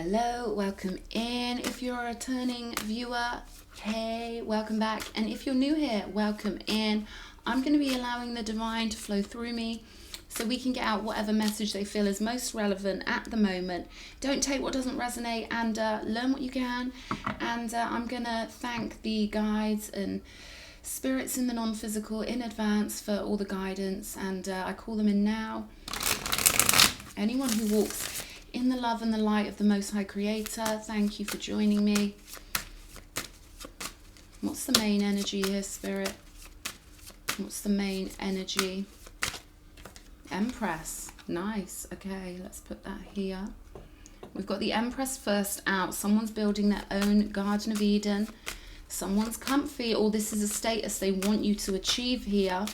Hello, welcome in. If you're a returning viewer, hey, welcome back. And if you're new here, welcome in. I'm going to be allowing the divine to flow through me so we can get out whatever message they feel is most relevant at the moment. Don't take what doesn't resonate and learn what you can. And I'm going to thank the guides and spirits in the non-physical in advance for all the guidance, and I call them in now. Anyone who walks in the love and the light of the Most High Creator, thank you for joining me. What's the main energy here, Spirit? What's the main energy? Empress. Nice. Okay, let's put that here. We've got the Empress first out. Someone's building their own Garden of Eden. Someone's comfy, or this is a status they want you to achieve here.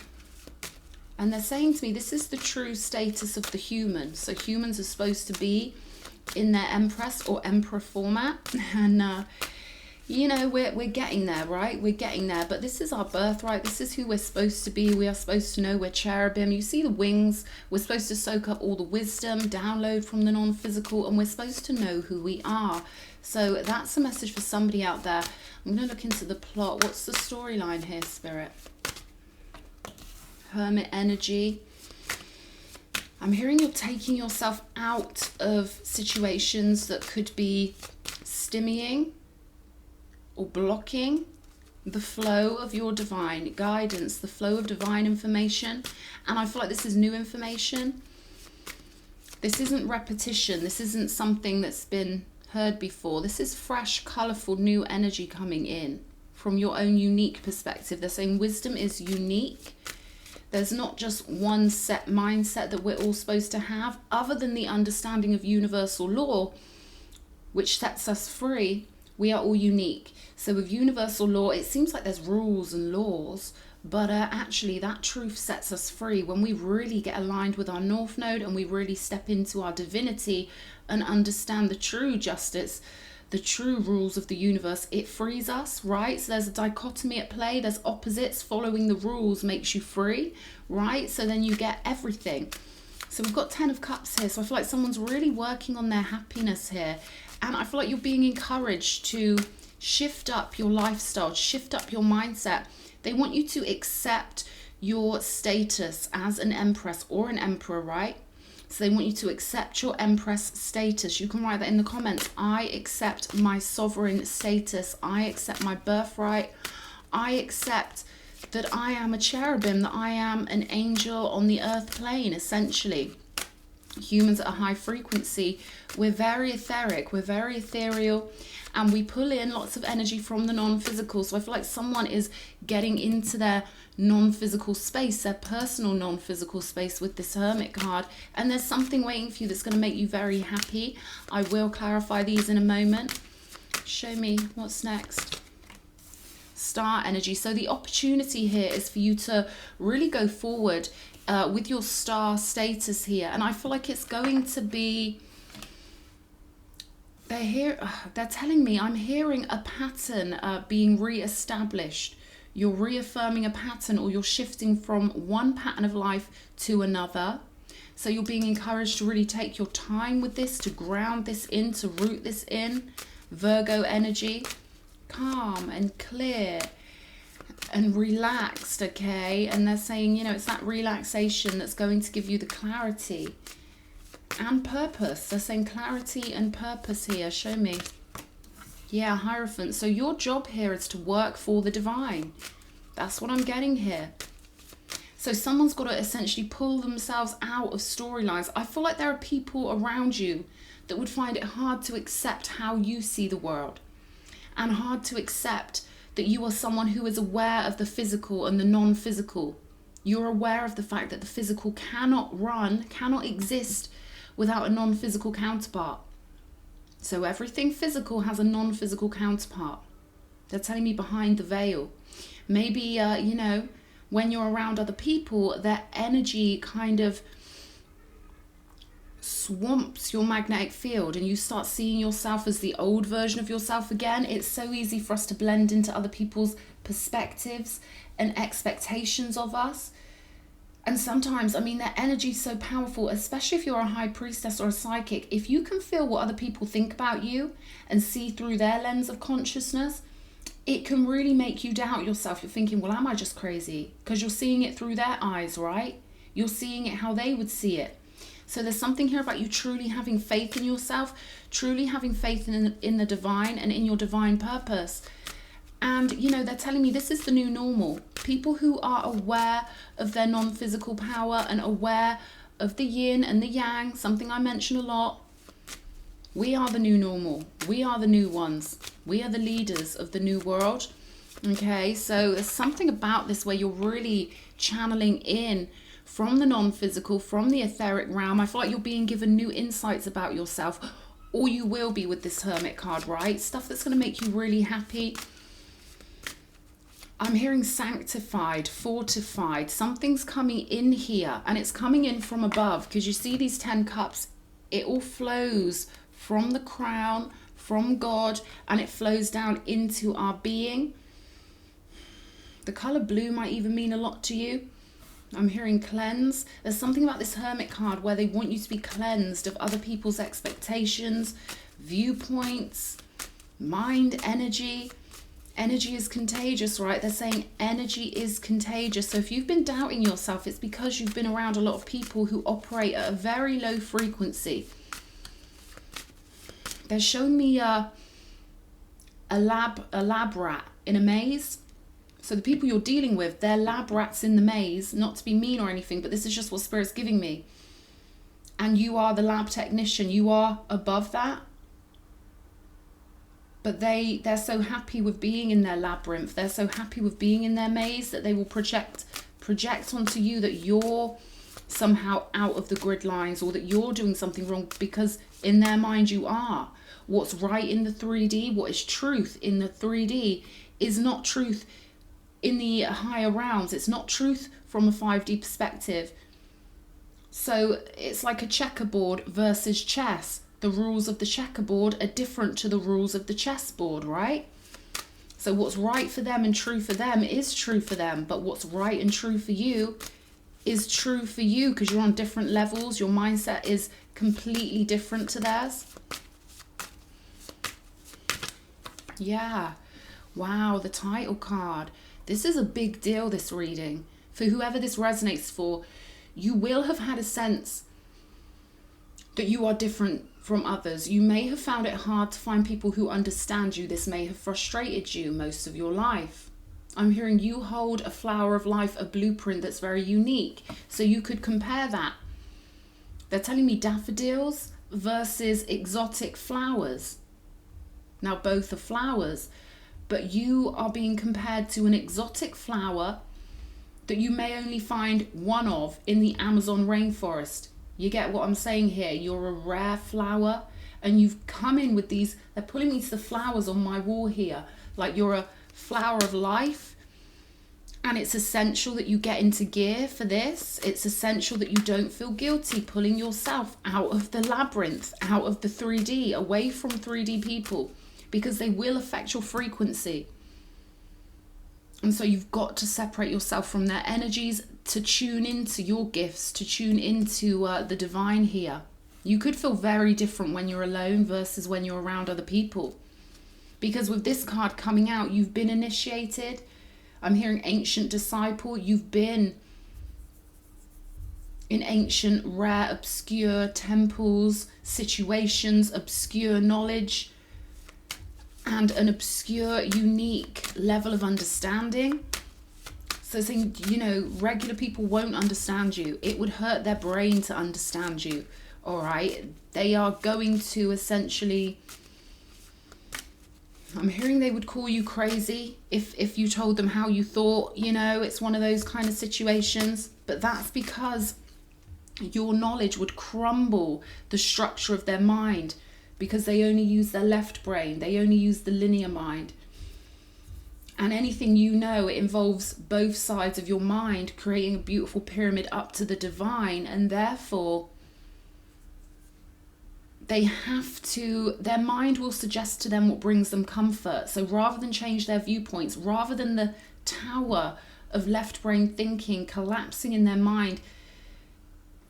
And they're saying to me, this is the true status of the human. So humans are supposed to be in their Empress or Emperor format. And, you know, we're getting there, right? We're getting there. But this is our birthright. This is who we're supposed to be. We are supposed to know we're cherubim. You see the wings. We're supposed to soak up all the wisdom, download from the non-physical. And we're supposed to know who we are. So that's a message for somebody out there. I'm going to look into the plot. What's the storyline here, Spirit? Hermit energy. I'm hearing you're taking yourself out of situations that could be stymieing or blocking the flow of your divine guidance, the flow of divine information. And I feel like this is new information. This isn't repetition. This isn't something that's been heard before. This is fresh, colourful, new energy coming in from your own unique perspective. They're saying wisdom is unique. There's not just one set mindset that we're all supposed to have, other than the understanding of universal law, which sets us free. We are all unique. So with universal law, it seems like there's rules and laws, but actually that truth sets us free when we really get aligned with our North Node and we really step into our divinity and understand the true justice, the true rules of the universe. It frees us, right? So there's a dichotomy at play. There's opposites. Following the rules makes you free, right? So then you get everything. So we've got 10 of Cups here. So I feel like someone's really working on their happiness here. And I feel like you're being encouraged to shift up your lifestyle, shift up your mindset. They want you to accept your status as an Empress or an Emperor, right? So they want you to accept your Empress status. You can write that in the comments. I accept my sovereign status. I accept my birthright. I accept that I am a cherubim, that I am an angel on the earth plane, essentially. Humans at a high frequency. We're very etheric. We're very ethereal. And we pull in lots of energy from the non-physical. So I feel like someone is getting into their non-physical space, their personal non-physical space with this Hermit card. And there's something waiting for you that's going to make you very happy. I will clarify these in a moment. Show me what's next. Star energy. So the opportunity here is for you to really go forward with your star status here. And I feel like it's going to be... They're telling me, I'm hearing a pattern being re-established. You're reaffirming a pattern, or you're shifting from one pattern of life to another. So you're being encouraged to really take your time with this, to ground this in, to root this in. Virgo energy, calm and clear and relaxed, okay? And they're saying, you know, it's that relaxation that's going to give you the clarity and purpose. They're saying clarity and purpose here. Show me. Yeah, Hierophant. So your job here is to work for the divine. That's what I'm getting here. So someone's got to essentially pull themselves out of storylines. I feel like there are people around you that would find it hard to accept how you see the world, and hard to accept that you are someone who is aware of the physical and the non-physical. You're aware of the fact that the physical cannot run, cannot exist without a non-physical counterpart. So everything physical has a non-physical counterpart. They're telling me behind the veil. Maybe, you know, when you're around other people, their energy kind of swamps your magnetic field and you start seeing yourself as the old version of yourself again. It's so easy for us to blend into other people's perspectives and expectations of us. And sometimes, I mean, their energy is so powerful, especially if you're a high priestess or a psychic. If you can feel what other people think about you and see through their lens of consciousness, it can really make you doubt yourself. You're thinking, well, am I just crazy? Because you're seeing it through their eyes, right? You're seeing it how they would see it. So there's something here about you truly having faith in yourself, truly having faith in the divine and in your divine purpose. And, you know, they're telling me this is the new normal. People who are aware of their non-physical power and aware of the yin and the yang, something I mention a lot. We are the new normal. We are the new ones. We are the leaders of the new world. Okay, so there's something about this where you're really channeling in from the non-physical, from the etheric realm. I feel like you're being given new insights about yourself, or you will be with this Hermit card, right? Stuff that's going to make you really happy. I'm hearing sanctified, fortified. Something's coming in here, and it's coming in from above, because you see these 10 cups. It all flows from the crown, from God, and it flows down into our being. The color blue might even mean a lot to you. I'm hearing cleanse. There's something about this Hermit card where they want you to be cleansed of other people's expectations, viewpoints, mind, energy. Energy is contagious, right? They're saying energy is contagious. So if you've been doubting yourself, it's because you've been around a lot of people who operate at a very low frequency. They're showing me a lab rat in a maze. So the people you're dealing with, they're lab rats in the maze, not to be mean or anything, but this is just what Spirit's giving me. And you are the lab technician. You are above that. But they're so happy with being in their labyrinth. They're so happy with being in their maze that they will project onto you that you're somehow out of the grid lines, or that you're doing something wrong, because in their mind you are. What's right in the 3D, what is truth in the 3D, is not truth in the higher realms. It's not truth from a 5D perspective. So it's like a checkerboard versus chess. The rules of the checkerboard are different to the rules of the chessboard, right? So what's right for them and true for them is true for them, but what's right and true for you is true for you, because you're on different levels. Your mindset is completely different to theirs. Yeah. Wow, the title card. This is a big deal, this reading. For whoever this resonates for, you will have had a sense that you are different from others. You may have found it hard to find people who understand you. This may have frustrated you most of your life. I'm hearing you hold a flower of life, a blueprint that's very unique. So you could compare that. They're telling me daffodils versus exotic flowers. Now both are flowers, but you are being compared to an exotic flower that you may only find one of in the Amazon rainforest. You get what I'm saying here? You're a rare flower, and you've come in with these, they're pulling me to the flowers on my wall here, like you're a flower of life, and it's essential that you get into gear for this. It's essential that you don't feel guilty pulling yourself out of the labyrinth, out of the 3D, away from 3D people, because they will affect your frequency. And so you've got to separate yourself from their energies to tune into your gifts, to tune into the divine here. You could feel very different when you're alone versus when you're around other people. Because with this card coming out, you've been initiated. I'm hearing ancient disciple. You've been in ancient, rare, obscure temples, situations, obscure knowledge, and an obscure, unique level of understanding. So saying, you know, regular people won't understand you. It would hurt their brain to understand you, all right? They are going to essentially, I'm hearing they would call you crazy if you told them how you thought, you know, it's one of those kind of situations. But that's because your knowledge would crumble the structure of their mind, because they only use their left brain. They only use the linear mind. And anything you know, it involves both sides of your mind, creating a beautiful pyramid up to the divine. And therefore, they have to, their mind will suggest to them what brings them comfort. So rather than change their viewpoints, rather than the tower of left brain thinking collapsing in their mind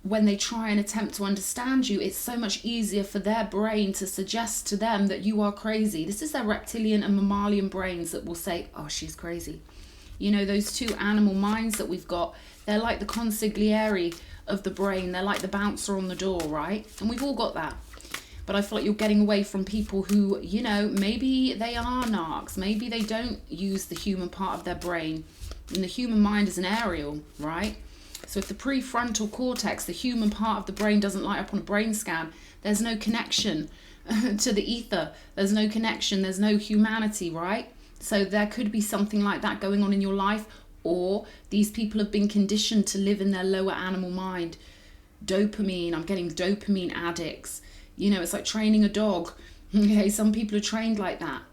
when they try and attempt to understand you. It's so much easier for their brain to suggest to them that you are crazy. This is their reptilian and mammalian brains that will say, oh, she's crazy. You know, those two animal minds that we've got, they're like the consigliere of the brain. They're like the bouncer on the door, right? And we've all got that. But I feel like you're getting away from people who, you know, maybe they are narcs. Maybe they don't use the human part of their brain. And the human mind is an aerial, right? So if the prefrontal cortex, the human part of the brain, doesn't light up on a brain scan, there's no connection to the ether. There's no connection. There's no humanity, right? So there could be something like that going on in your life, or these people have been conditioned to live in their lower animal mind. Dopamine, I'm getting dopamine addicts. You know, it's like training a dog. Okay, some people are trained like that.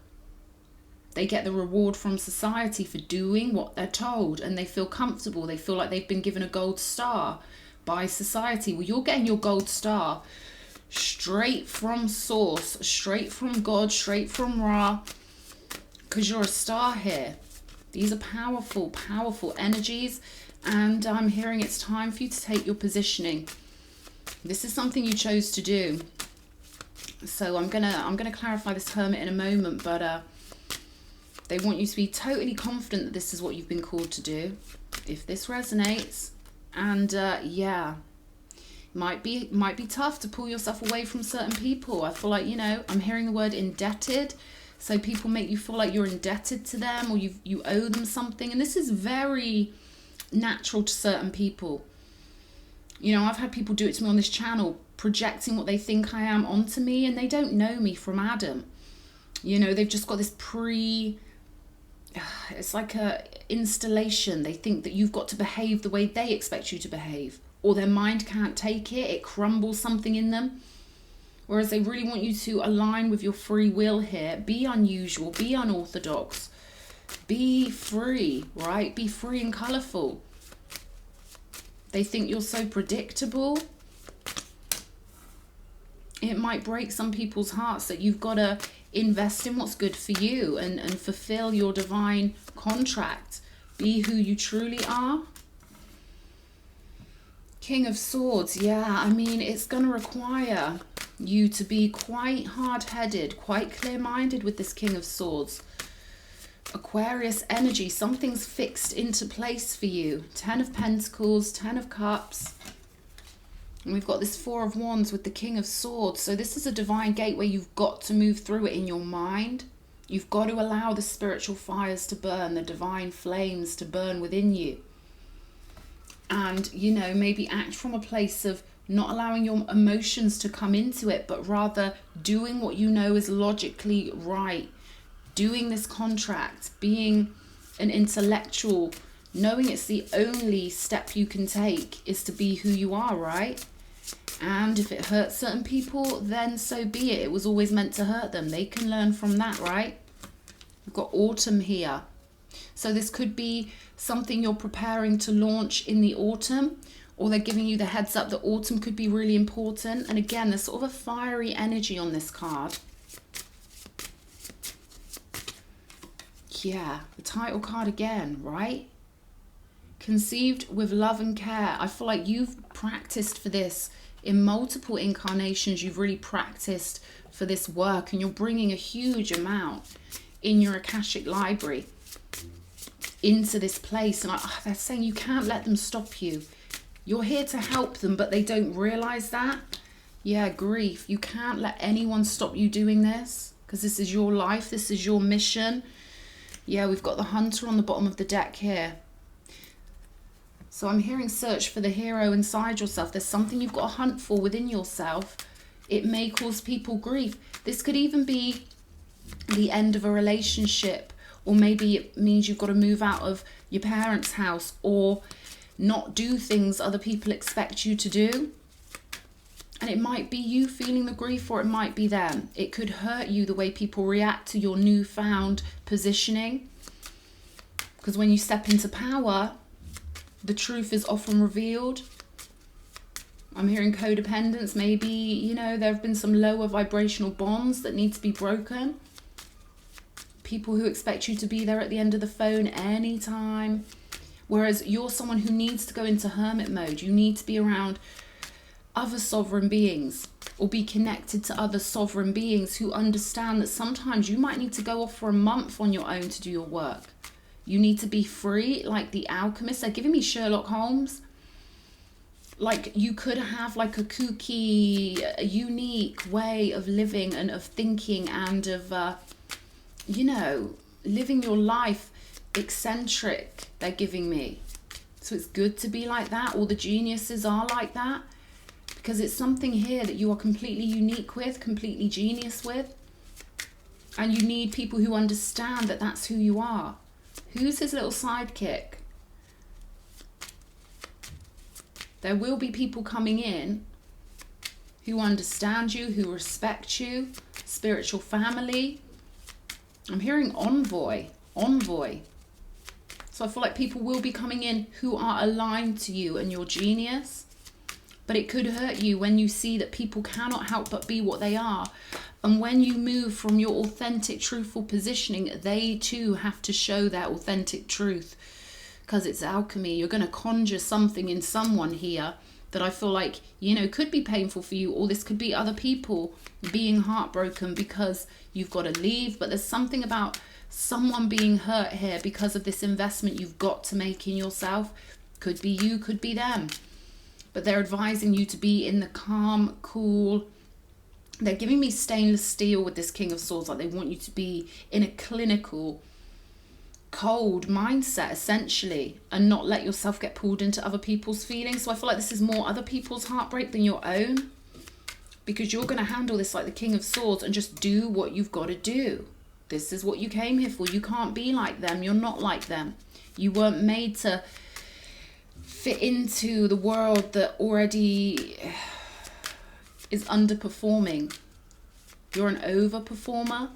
They get the reward from society for doing what they're told, and they feel comfortable. They feel like they've been given a gold star by society. Well, you're getting your gold star straight from source, straight from God, straight from Ra, because you're a star here. These are powerful, powerful energies, and I'm hearing it's time for you to take your positioning. This is something you chose to do. So I'm gonna clarify this Hermit in a moment, but they want you to be totally confident that this is what you've been called to do. If this resonates, and yeah, might be tough to pull yourself away from certain people. I feel like, you know, I'm hearing the word indebted. So people make you feel like you're indebted to them, or you owe them something. And this is very natural to certain people. You know, I've had people do it to me on this channel, projecting what they think I am onto me, and they don't know me from Adam. You know, they've just got this it's like a installation. They think that you've got to behave the way they expect you to behave, or their mind can't take it. It crumbles something in them. Whereas they really want you to align with your free will here. Be unusual, be unorthodox, be free, right? Be free and colourful. They think you're so predictable. It might break some people's hearts that you've got to invest in what's good for you and fulfill your divine contract. Be who you truly are. King of Swords, yeah, I mean, it's going to require you to be quite hard-headed, quite clear-minded with this King of Swords. Aquarius energy, something's fixed into place for you. 10 of Pentacles, 10 of Cups. And we've got this 4 of Wands with the King of Swords. So this is a divine gateway. You've got to move through it in your mind. You've got to allow the spiritual fires to burn, the divine flames to burn within you. And, you know, maybe act from a place of not allowing your emotions to come into it, but rather doing what you know is logically right. Doing this contract, being an intellectual, knowing it's the only step you can take is to be who you are, right? And if it hurts certain people, then so be it. It was always meant to hurt them. They can learn from that, right? We've got autumn here. So this could be something you're preparing to launch in the autumn, or they're giving you the heads up that autumn could be really important. And again, there's sort of a fiery energy on this card. Yeah, the title card again, right? Conceived with love and care. I feel like you've practiced for this in multiple incarnations. You've really practiced for this work, and you're bringing a huge amount in your Akashic library into this place. And they're saying you can't let them stop you. You're here to help them, but they don't realize that. Yeah, grief. You can't let anyone stop you doing this, because this is your life. This is your mission. Yeah, we've got the Hunter on the bottom of the deck here. So I'm hearing search for the hero inside yourself. There's something you've got to hunt for within yourself. It may cause people grief. This could even be the end of a relationship, or maybe it means you've got to move out of your parents' house, or not do things other people expect you to do. And it might be you feeling the grief, or it might be them. It could hurt you the way people react to your newfound positioning. Because when you step into power, the truth is often revealed. I'm hearing codependence. Maybe, you know, there have been some lower vibrational bonds that need to be broken. People who expect you to be there at the end of the phone anytime. Whereas you're someone who needs to go into hermit mode. You need to be around other sovereign beings, or be connected to other sovereign beings who understand that sometimes you might need to go off for a month on your own to do your work. You need to be free, like the alchemist. They're giving me Sherlock Holmes. Like you could have like a kooky, a unique way of living and of thinking and of, you know, living your life eccentric, they're giving me. So it's good to be like that. All the geniuses are like that. Because it's something here that you are completely unique with, completely genius with. And you need people who understand that that's who you are. Who's his little sidekick? There will be people coming in who understand you, who respect you, spiritual family. I'm hearing envoy, envoy. So I feel like people will be coming in who are aligned to you and your genius. But it could hurt you when you see that people cannot help but be what they are. And when you move from your authentic, truthful positioning, they too have to show their authentic truth. Because it's alchemy. You're going to conjure something in someone here that I feel like, you know, could be painful for you. Or this could be other people being heartbroken because you've got to leave. But there's something about someone being hurt here because of this investment you've got to make in yourself. Could be you, could be them. But they're advising you to be in the calm, cool. They're giving me stainless steel with this King of Swords. Like they want you to be in a clinical, cold mindset, essentially. And not let yourself get pulled into other people's feelings. So I feel like this is more other people's heartbreak than your own. Because you're going to handle this like the King of Swords and just do what you've got to do. This is what you came here for. You can't be like them. You're not like them. You weren't made to fit into the world that already is underperforming. You're an overperformer.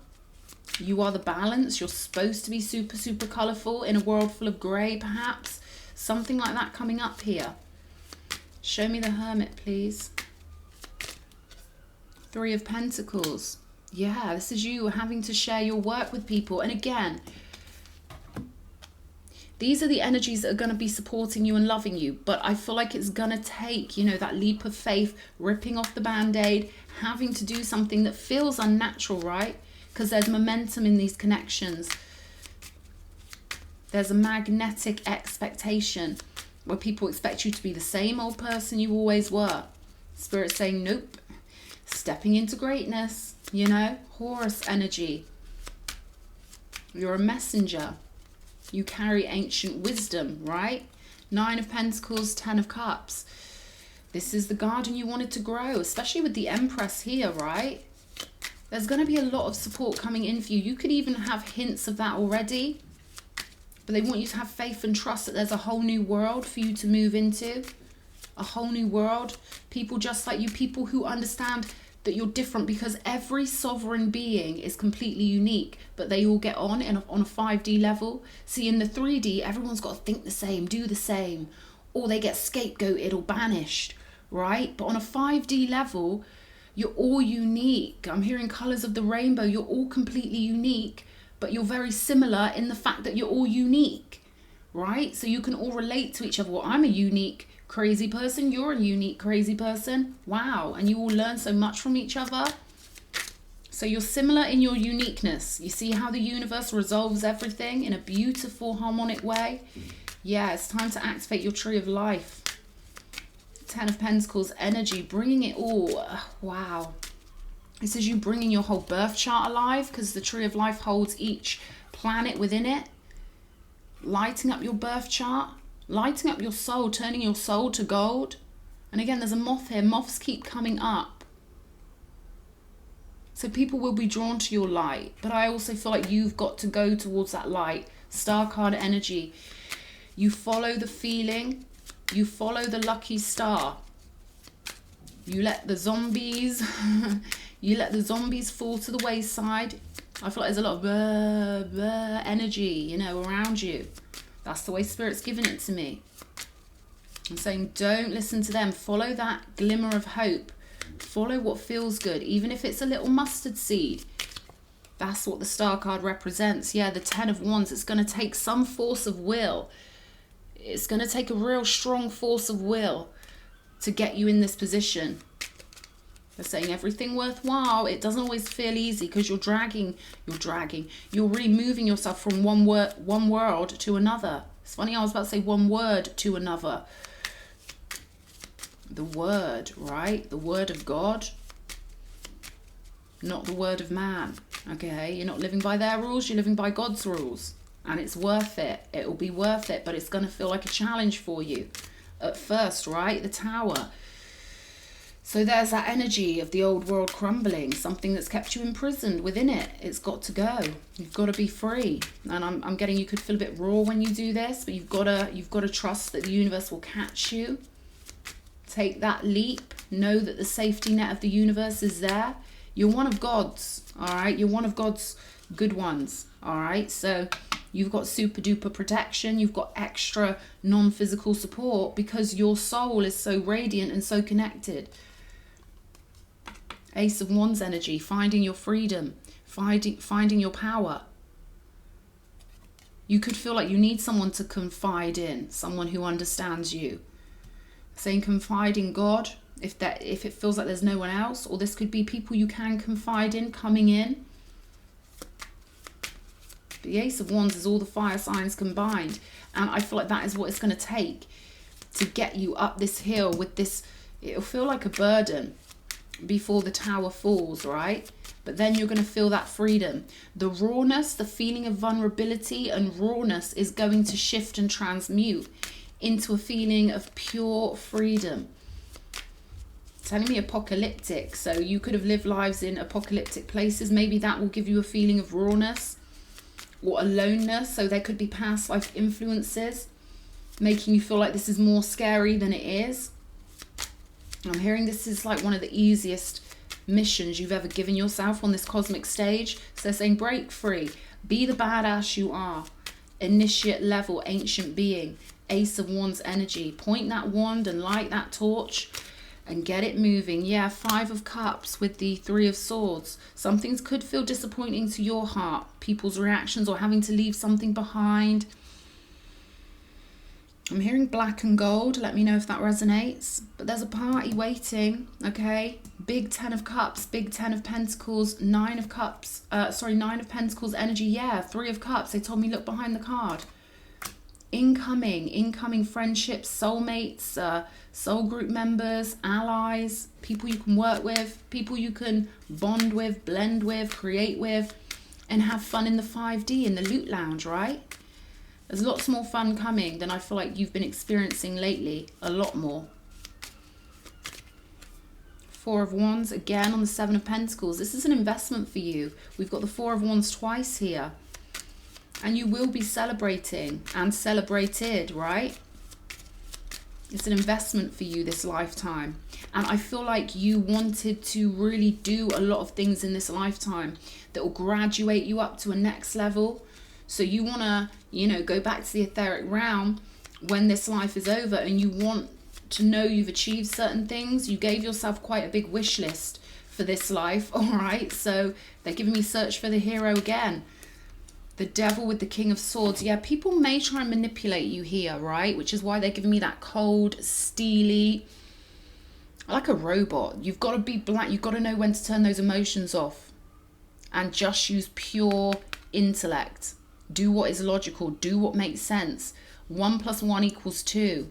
You are the balance. You're supposed to be super, super colourful in a world full of grey, perhaps. Something like that coming up here. Show me the Hermit, please. Three of Pentacles. Yeah, this is you having to share your work with people. And again, these are the energies that are going to be supporting you and loving you. But I feel like it's going to take, you know, that leap of faith, ripping off the band-aid, having to do something that feels unnatural, right? Because there's momentum in these connections. There's a magnetic expectation where people expect you to be the same old person you always were. Spirit's saying, nope. Stepping into greatness, you know? Horus energy. You're a messenger. You carry ancient wisdom, right? 9 of Pentacles, 10 of Cups. This is the garden you wanted to grow, especially with the Empress here, right? There's going to be a lot of support coming in for you. You could even have hints of that already. But they want you to have faith and trust that there's a whole new world for you to move into. A whole new world. People just like you. People who understand that you're different, because every sovereign being is completely unique, but they all get on a 5D level. See, in the 3D, everyone's got to think the same, do the same, or they get scapegoated or banished, right? But on a 5D level, you're all unique. I'm hearing colors of the rainbow. You're all completely unique, but you're very similar in the fact that you're all unique, right? So you can all relate to each other. Well, I'm a unique crazy person, you're a unique crazy person. Wow. And you all learn so much from each other. So you're similar in your uniqueness. You see how the universe resolves everything in a beautiful harmonic way? Yeah, it's time to activate your tree of life. 10 of Pentacles energy, bringing it all. Wow. This is you bringing your whole birth chart alive, because the tree of life holds each planet within it. Lighting up your birth chart. Lighting up your soul, turning your soul to gold. And again, there's a moth here. Moths keep coming up. So people will be drawn to your light. But I also feel like you've got to go towards that light. Star card energy. You follow the feeling. You follow the lucky star. You let the zombies, you let the zombies fall to the wayside. I feel like there's a lot of energy, you know, around you. That's the way Spirit's giving it to me. I'm saying don't listen to them. Follow that glimmer of hope. Follow what feels good, even if it's a little mustard seed. That's what the star card represents. Yeah, the 10 of Wands. It's going to take some force of will. It's going to take a real strong force of will to get you in this position. They're saying everything worthwhile. It doesn't always feel easy because you're really moving yourself from one world to another. It's funny, I was about to say one word to another. The word, right? The word of God, not the word of man. Okay, you're not living by their rules, you're living by God's rules. And it's worth it. It will be worth it, but it's going to feel like a challenge for you at first, right? The Tower. So there's that energy of the old world crumbling, something that's kept you imprisoned within it. It's got to go. You've got to be free. And I'm getting, you could feel a bit raw when you do this, but you've got to trust that the universe will catch you. Take that leap. Know that the safety net of the universe is there. You're one of God's, all right? You're one of God's good ones, all right? So you've got super duper protection. You've got extra non-physical support because your soul is so radiant and so connected. Ace of Wands energy, finding your freedom, finding your power. You could feel like you need someone to confide in, someone who understands you. Saying confide in God, if it feels like there's no one else, or this could be people you can confide in coming in. But the Ace of Wands is all the fire signs combined, and I feel like that is what it's going to take to get you up this hill with this. It'll feel like a burden before the Tower falls, right? But then you're going to feel that freedom. The rawness, the feeling of vulnerability and rawness is going to shift and transmute into a feeling of pure freedom. Telling me apocalyptic, so you could have lived lives in apocalyptic places. Maybe that will give you a feeling of rawness or aloneness. So there could be past life influences making you feel like this is more scary than it is. I'm hearing this is like one of the easiest missions you've ever given yourself on this cosmic stage. So they're saying break free, be the badass you are, initiate level ancient being, Ace of Wands energy. Point that wand and light that torch and get it moving. Yeah, 5 of Cups with the 3 of Swords. Some things could feel disappointing to your heart, people's reactions or having to leave something behind. I'm hearing black and gold. Let me know if that resonates. But there's a party waiting, okay? Big 10 of Cups, big 10 of Pentacles, 9 of Cups. 9 of Pentacles energy. Yeah, 3 of Cups. They told me look behind the card. Incoming friendships, soulmates, soul group members, allies, people you can work with, people you can bond with, blend with, create with, and have fun in the 5D, in the loot lounge, right? There's lots more fun coming than I feel like you've been experiencing lately. A lot more. 4 of Wands, again on the 7 of Pentacles. This is an investment for you. We've got the 4 of Wands twice here. And you will be celebrating and celebrated, right? It's an investment for you this lifetime. And I feel like you wanted to really do a lot of things in this lifetime that will graduate you up to a next level. So you want to, you know, go back to the etheric realm when this life is over, and you want to know you've achieved certain things. You gave yourself quite a big wish list for this life, all right? So they're giving me search for the hero again. The Devil with the King of Swords. Yeah, people may try and manipulate you here, right? Which is why they're giving me that cold, steely, like a robot. You've got to be blank. You've got to know when to turn those emotions off and just use pure intellect. Do what is logical. Do what makes sense. 1 + 1 = 2.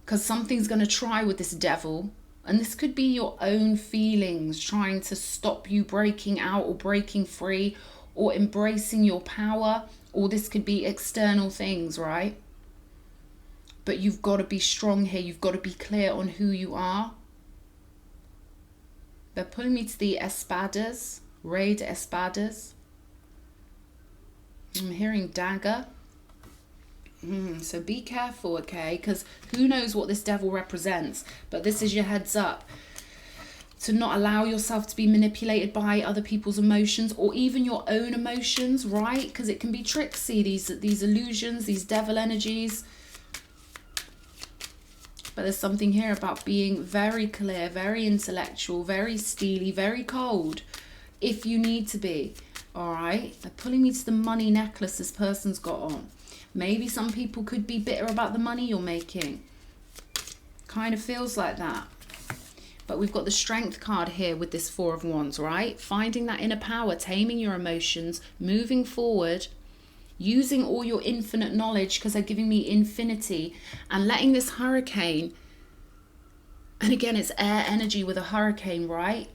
Because something's going to try with this devil. And this could be your own feelings trying to stop you breaking out or breaking free or embracing your power. Or this could be external things, right? But you've got to be strong here. You've got to be clear on who you are. They're pulling me to the Espadas. Rey de Espadas. I'm hearing dagger. So be careful, okay? Because who knows what this devil represents. But this is your heads up. To not allow yourself to be manipulated by other people's emotions or even your own emotions, right? Because it can be tricksy, these illusions, these devil energies. But there's something here about being very clear, very intellectual, very steely, very cold, if you need to be. All right, they're pulling me to the money necklace this person's got on. Maybe some people could be bitter about the money you're making. Kind of feels like that. But we've got the Strength card here with this Four of Wands, right? Finding that inner power, taming your emotions, moving forward, using all your infinite knowledge, because they're giving me infinity, and letting this hurricane, and again, it's air energy with a hurricane, right?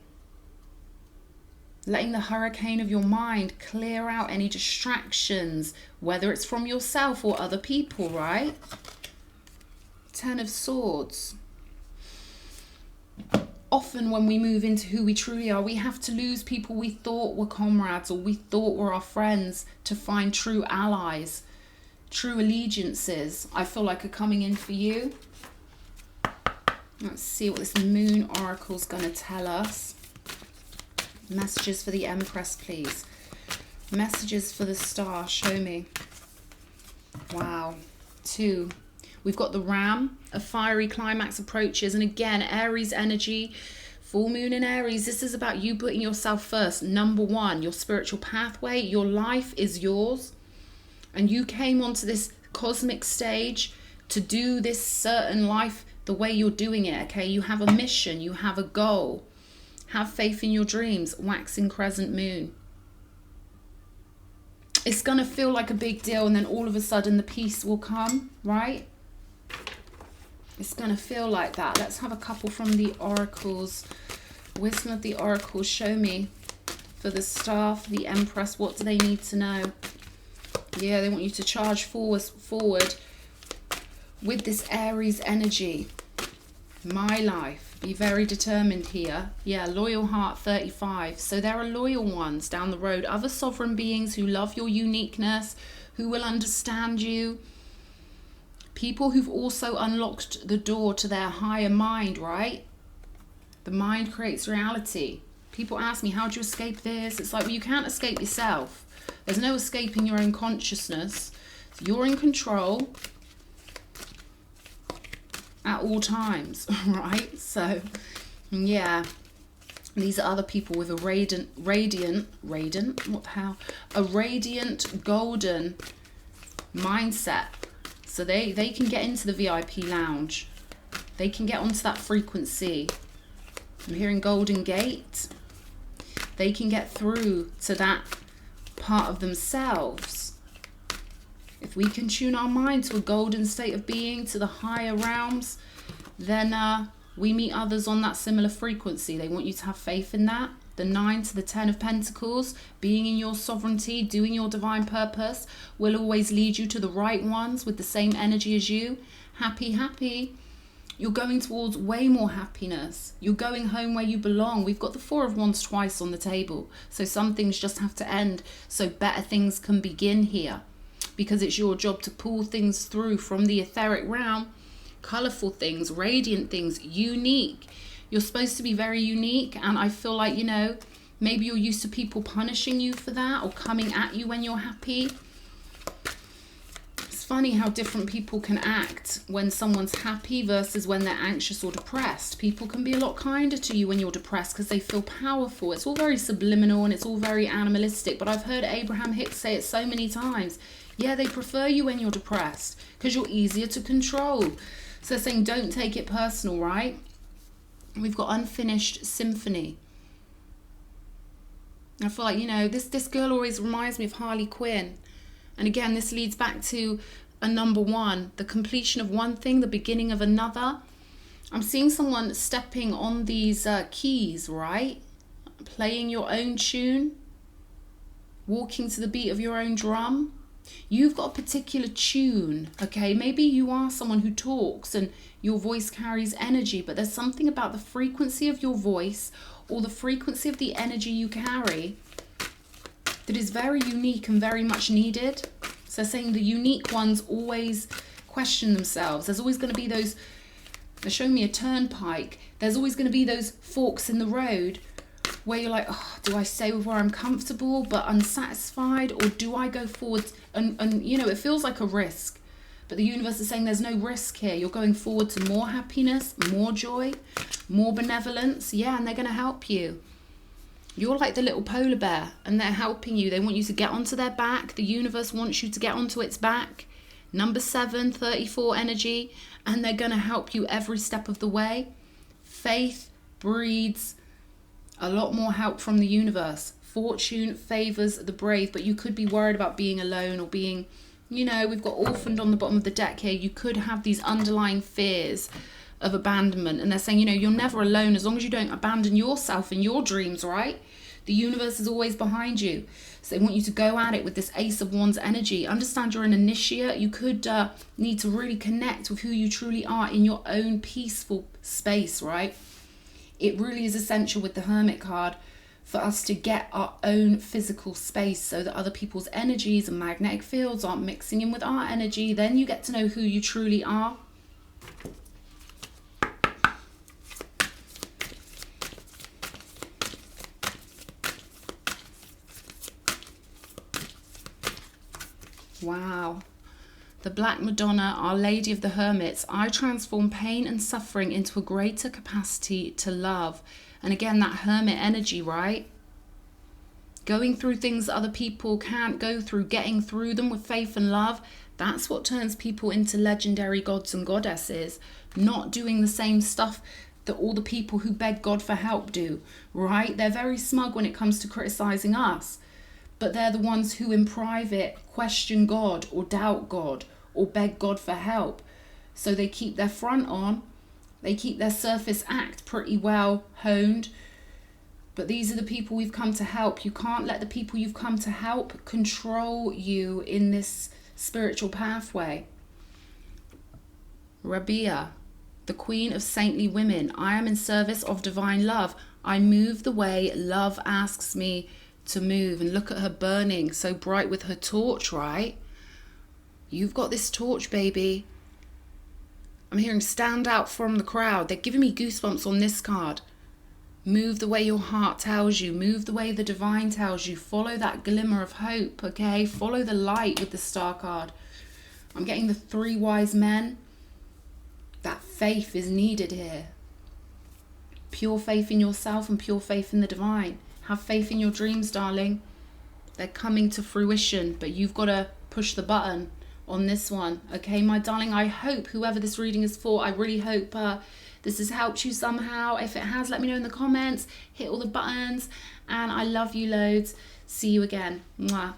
Letting the hurricane of your mind clear out any distractions, whether it's from yourself or other people, right? Ten of Swords. Often when we move into who we truly are, we have to lose people we thought were comrades or we thought were our friends to find true allies, true allegiances, I feel like are coming in for you. Let's see what this Moon Oracle's going to tell us. Messages for the Empress, please. Messages for the Star, show me. Wow. 2. We've got the Ram, a fiery climax approaches. And again, Aries energy, full moon in Aries. This is about you putting yourself first. Number one, your spiritual pathway. Your life is yours. And you came onto this cosmic stage to do this certain life the way you're doing it, okay? You have a mission. You have a goal. Have faith in your dreams. Waxing crescent moon. It's going to feel like a big deal, and then all of a sudden the peace will come, right? It's going to feel like that. Let's have a couple from the oracles. Wisdom of the oracles, show me. For the Star, for the Empress, what do they need to know? Yeah, they want you to charge forward with this Aries energy. My life. Be very determined here. Yeah, loyal heart 35. So there are loyal ones down the road. Other sovereign beings who love your uniqueness, who will understand you. People who've also unlocked the door to their higher mind, right? The mind creates reality. People ask me, how do you escape this? It's like, well, you can't escape yourself. There's no escaping your own consciousness. You're in control at all times, right? So, yeah. These are other people with a radiant, what the hell? A radiant golden mindset. So they can get into the VIP lounge. They can get onto that frequency. I'm hearing Golden Gate. They can get through to that part of themselves. If we can tune our mind to a golden state of being, to the higher realms, then we meet others on that similar frequency. They want you to have faith in that. The 9 to the 10 of Pentacles, being in your sovereignty, doing your divine purpose, will always lead you to the right ones with the same energy as you. Happy, happy. You're going towards way more happiness. You're going home where you belong. We've got the Four of Wands twice on the table. So some things just have to end so better things can begin here. Because it's your job to pull things through from the etheric realm. Colourful things, radiant things, unique. You're supposed to be very unique, and I feel like, you know, maybe you're used to people punishing you for that or coming at you when you're happy. It's funny how different people can act when someone's happy versus when they're anxious or depressed. People can be a lot kinder to you when you're depressed because they feel powerful. It's all very subliminal and it's all very animalistic, but I've heard Abraham Hicks say it so many times. Yeah, they prefer you when you're depressed because you're easier to control. So they're saying don't take it personal, right? We've got Unfinished Symphony. I feel like, you know, this girl always reminds me of Harley Quinn. And again, this leads back to a number one, the completion of one thing, the beginning of another. I'm seeing someone stepping on these keys, right? Playing your own tune, walking to the beat of your own drum. You've got a particular tune, okay? Maybe you are someone who talks and your voice carries energy, but there's something about the frequency of your voice or the frequency of the energy you carry that is very unique and very much needed. So saying the unique ones always question themselves. There's always going to be those, they're showing me a turnpike. There's always going to be those forks in the road where you're like, oh, do I stay with where I'm comfortable but unsatisfied, or do I go forward? And you know, it feels like a risk, but the universe is saying there's no risk here. You're going forward to more happiness, more joy, more benevolence. Yeah, and they're going to help you. You're like the little polar bear and they're helping you. They want you to get onto their back. The universe wants you to get onto its back Number 7, 34 energy, and they're going to help you every step of the way. Faith breeds a lot more help from the universe. Fortune favors the brave, but you could be worried about being alone or being, you know, we've got orphaned on the bottom of the deck here. You could have these underlying fears of abandonment, and they're saying, you know, you're never alone as long as you don't abandon yourself and your dreams, right? The universe is always behind you. So they want you to go at it with this Ace of Wands energy. Understand you're an initiate. You could need to really connect with who you truly are in your own peaceful space, right? It really is essential with the Hermit card for us to get our own physical space so that other people's energies and magnetic fields aren't mixing in with our energy. Then you get to know who you truly are. Wow. The Black Madonna, Our Lady of the Hermits. I transform pain and suffering into a greater capacity to love. And again, that hermit energy, right? Going through things that other people can't go through, getting through them with faith and love. That's what turns people into legendary gods and goddesses. Not doing the same stuff that all the people who beg God for help do, right? They're very smug when it comes to criticizing us. But they're the ones who in private question God or doubt God or beg God for help. So they keep their front on. They keep their surface act pretty well honed. But these are the people we've come to help. You can't let the people you've come to help control you in this spiritual pathway. Rabia, the Queen of Saintly Women. I am in service of divine love. I move the way love asks me to move. And look at her burning so bright with her torch, right? You've got this torch, baby. I'm hearing stand out from the crowd. They're giving me goosebumps on this card. Move the way your heart tells you. Move the way the divine tells you. Follow that glimmer of hope, okay? Follow the light with the star card. I'm getting the 3 wise men. That faith is needed here. Pure faith in yourself and pure faith in the divine. Have faith in your dreams, darling. They're coming to fruition, but you've got to push the button on this one. Okay, my darling, I hope whoever this reading is for, I really hope this has helped you somehow. If it has, let me know in the comments. Hit all the buttons, and I love you loads. See you again. Mwah.